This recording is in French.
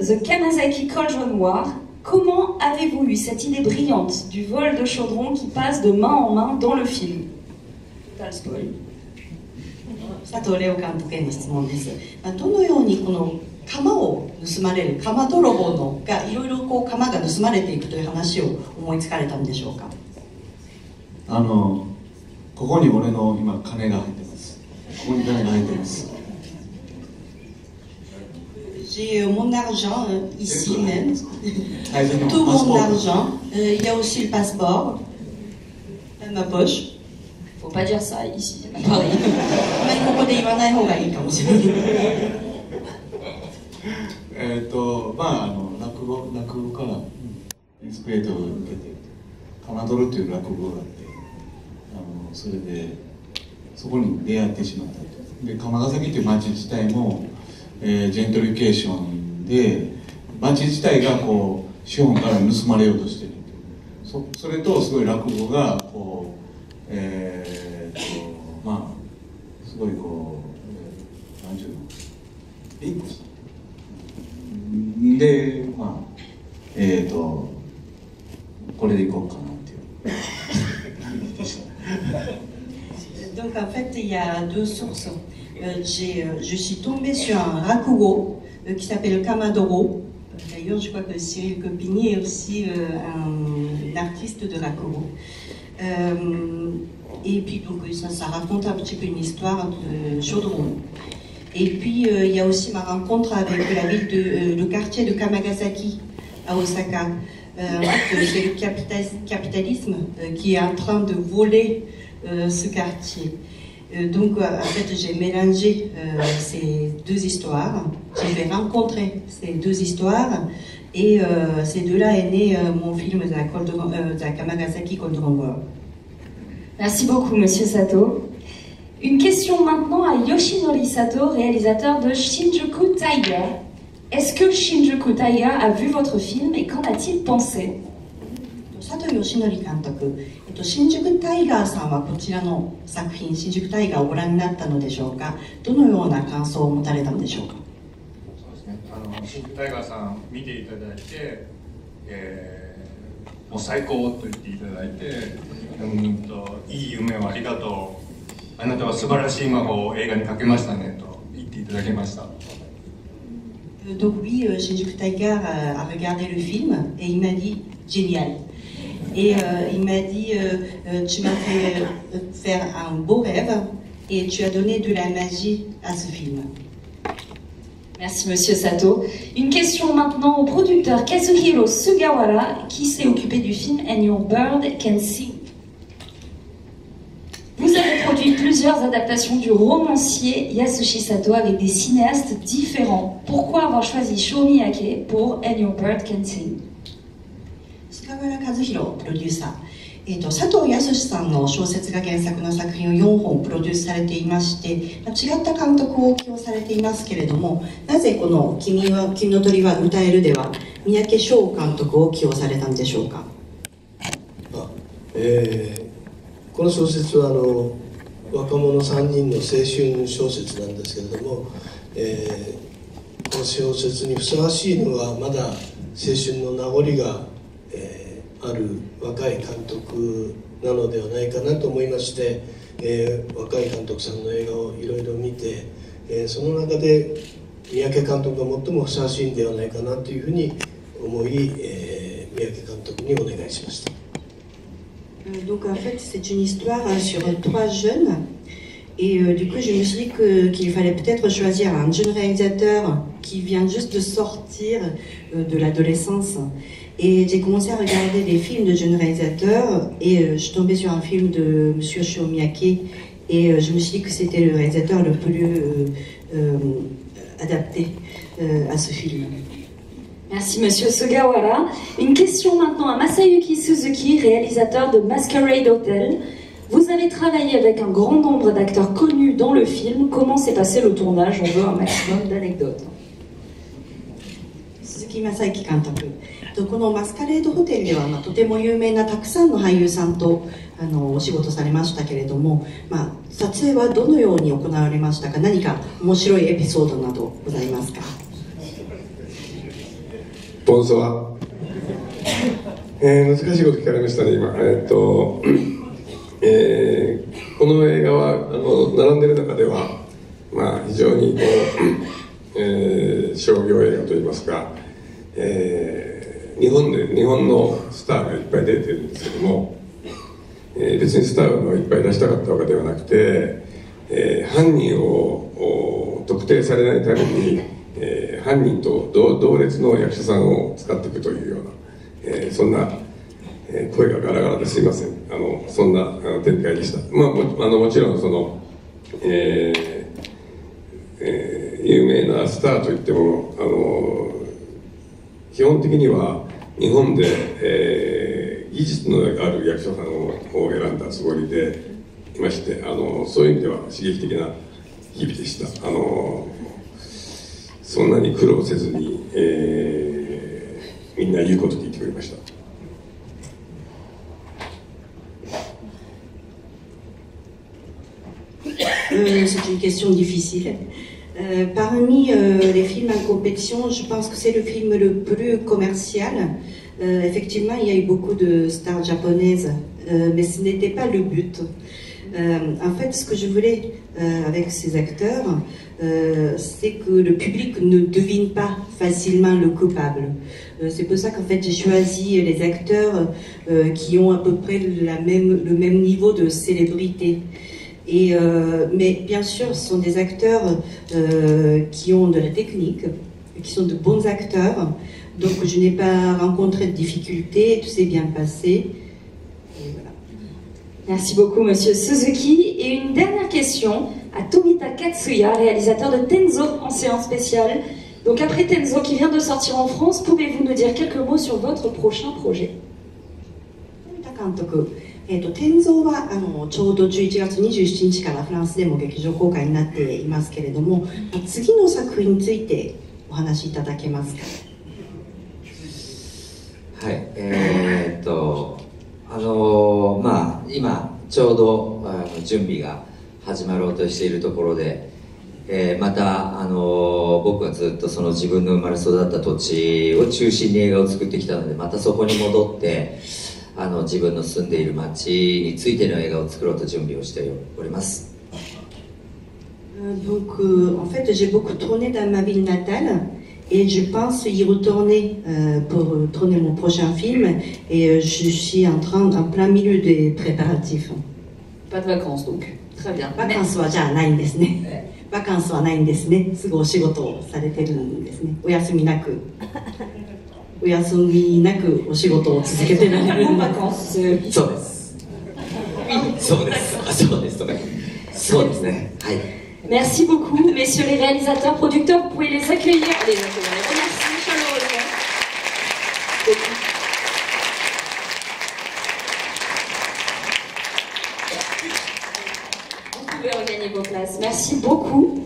The Kamazaki Cauldron War, comment avez-vous eu cette idée brillante du vol de chaudron qui passe de main en main dans le film? Total spoil. 佐藤レオ監督への質問です。どのようにこの釜を盗まれる釜泥棒のがいろいろこう釜が盗まれていくという話を思いつかれたんでしょうか。ここに俺の今金が入ってます。ここに金が入ってます。J'ai mon argent ici même, tout mon argent. Il y a aussi le passeport, ma poche. Faut pas dire ça ici. あまりここで言わない方がいいかもしれない。落語からインスピレートを受けて、鎌取るという落語があって、それでそこに出会ってしまったと。で、釜ヶ崎という町自体も、ジェントリフィケーションで町自体がこう資本から盗まれようとしている。それとすごい落語がこう、すごいこう、なんていうの、リンクした。で、これでいこうかなっていう。Donc en fait, il y a deux sources. Je suis tombée sur un rakugo qui s'appelle Kamadoro. D'ailleurs, je crois que Cyril Copigny est aussi un artiste de rakugo. Et puis, donc, ça raconte un petit peu une histoire de chaudron. Et puis, il y a aussi ma rencontre avec le quartier de Kamagasaki à Osaka. C'est le capitalisme qui est en train de voler ce quartier. Donc, en fait, j'ai mélangé ces deux histoires. J'ai rencontré ces deux histoires. Et ces deux-là est né mon film de la Kamagasaki Cauldron War. Merci beaucoup, Monsieur Sato. Une question maintenant à Yoshinori Sato, réalisateur de Shinjuku Tiger. Est-ce que Shinjuku Tiger a vu votre film et qu'en a-t-il pensé? 佐藤義則監督、新宿タイガーさんはこちらの作品、新宿タイガーをご覧になったのでしょうか。どのような感想を持たれたのでしょうか。そうですね、新宿タイガーさん見ていただいて、もう最高と言っていただいて、いい夢をありがとう、あなたは素晴らしい魔法を映画にかけましたねと言っていただきました。Donc oui, Shinjuku Tiger a regardé le film et il m'a dit génial. Et il m'a dit tu m'as fait faire un beau rêve et tu as donné de la magie à ce film. Merci Monsieur Sato. Une question maintenant au producteur Kazuhiro Sugawara qui s'est occupé du film And Your Bird Can Sing. Vous avez produit plusieurs adaptations du romancier Yasushi Sato avec des cinéastes différents. Pourquoi avoir choisi Sho Miyake pour And Your Bird Can Sing? 菅原和弘プロデューサー、佐藤康さんの小説が原作の作品を4本プロデュースされていまして、違った監督を起用されていますけれども、なぜこの君の鳥は歌えるでは三宅翔監督を起用されたんでしょうか。この小説は若者3人の青春小説なんですけれども、この小説にふさわしいのはまだ青春の名残が、ある若い監督なのではないかなと思いまして、若い監督さんの映画をいろいろ見て、その中で三宅監督が最もふさわしいんではないかなというふうに思い、三宅監督にお願いしました。Donc en fait c'est une histoire sur 3 jeunes et du coup je me suis dit qu'il fallait peut-être choisir un jeune réalisateur qui vient juste de sortir de l'adolescence et j'ai commencé à regarder des films de jeunes réalisateurs et je suis tombée sur un film de Monsieur Sho Miyake et je me suis dit que c'était le réalisateur le plus adapté à ce film. Merci Monsieur Sugawara. Une question maintenant à Masayuki Suzuki, réalisateur de Masquerade Hotel. Vous avez travaillé avec un grand nombre d'acteurs connus dans le film. Comment s'est passé le tournage? On veut un maximum d'anecdotes. 鈴木雅之監督、このマスカレードホテルでは、とても有名なたくさんの俳優さんとお仕事されましたけれども、撮影はどのように行われましたか。何か面白いエピソードなどございますか。ボンソワ、難しいこと聞かれましたね、今。この映画は並んでる中では、まあ、非常に商業映画といいますか、日本のスターがいっぱい出てるんですけども、別にスターをいっぱい出したかったわけではなくて、犯人を特定されないために、犯人と同列の役者さんを使っていくというような、そんな声がガラガラですいません、そんな展開でした。まあ、もちろんその、有名なスターといっても基本的には日本で、技術のある役者さんを選んだつもりでいまして、そういう意味では刺激的な日々でした。そんなに苦労せずに、みんな言うこと聞いてくれました。C'est une question difficile. Parmi les films en compétition, je pense que c'est le film le plus commercial. Effectivement, il y a eu beaucoup de stars japonaises, mais ce n'était pas le but. En fait, ce que je voulais avec ces acteurs, c'est que le public ne devine pas facilement le coupable. C'est pour ça qu'en fait j'ai choisi les acteurs qui ont à peu près le même niveau de célébrité. Mais bien sûr, ce sont des acteurs qui ont de la technique, qui sont de bons acteurs. Donc je n'ai pas rencontré de difficultés, tout s'est bien passé. Et voilà. Merci beaucoup, Monsieur Suzuki. Et une dernière question à Tomita Katsuya, réalisateur de Tenzo en séance spéciale. Donc après Tenzo qui vient de sortir en France, pouvez-vous nous dire quelques mots sur votre prochain projet? 天蔵はちょうど11月27日からフランスでも劇場公開になっていますけれども、次の作品についてお話しいただけますか。はい、まあ今ちょうど準備が始まろうとしているところで、また僕はずっとその自分の生まれ育った土地を中心に映画を作ってきたので、またそこに戻って自分の住んでいる町についての映画を作ろうと準備をしております。Donc, en fait, j'ai beaucoup tourné dans ma ville natale et je pense y retourner pour tourner mon prochain film et je suis en plein milieu des préparatifs. Pas de vacances donc. Très bien. バカンスはじゃあないんですね。バカンスはないんですね。すぐお仕事をされてるんですね。お休みなく。お休みなくお仕事を続けてられる。そうです。そうです。そうですとか。そうですね。はい。Merci beaucoup, messieurs les réalisateurs, producteurs, vous pouvez les accueillir, les remercier chaleureusement. Vous pouvez regagner vos places. Merci beaucoup.